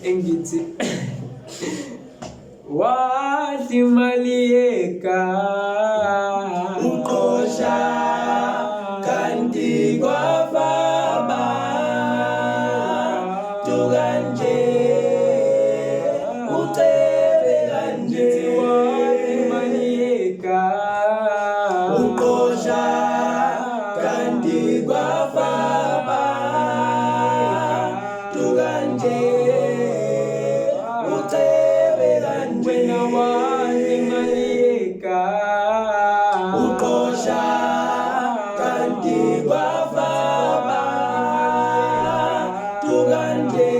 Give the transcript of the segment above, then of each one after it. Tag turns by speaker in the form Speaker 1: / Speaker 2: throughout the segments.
Speaker 1: engithi wazimaliyeka
Speaker 2: uqosha kanti kwafaba tukanje ucebe kanje
Speaker 1: wazimaliyeka
Speaker 2: uqosha kanti kwafaba tukanje ucebe kanje
Speaker 1: wena wazimaliyeka
Speaker 2: uqosha kanti kwafaba tukanje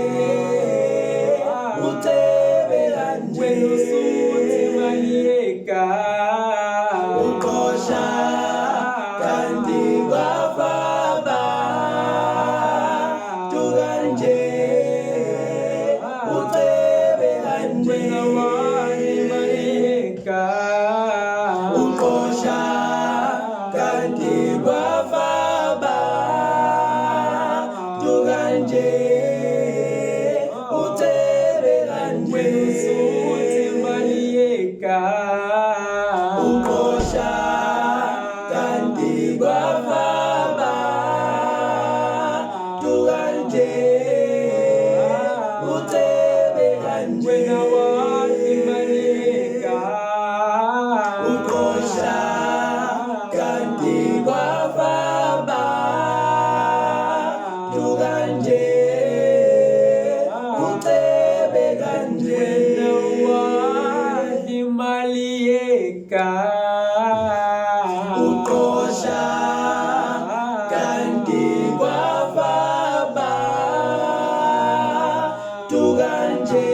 Speaker 2: ucebe kanje
Speaker 1: wena usuzimaliyeka
Speaker 2: uqosha kanti kwafaba tukanje ucebe kanje
Speaker 1: wena wazimaliyeka
Speaker 2: uqosha kanti kwafaba tukanje ucebe kanje
Speaker 1: usuzimaliyeka
Speaker 2: uqosha kanti kwafaba tukanje ucebe kanje
Speaker 1: wena wazimaliyeka
Speaker 2: uqosha kanti kwafaba tukanje ucebe kanje
Speaker 1: wazimaliyeka
Speaker 2: uqosha kanti kwafaba tukanje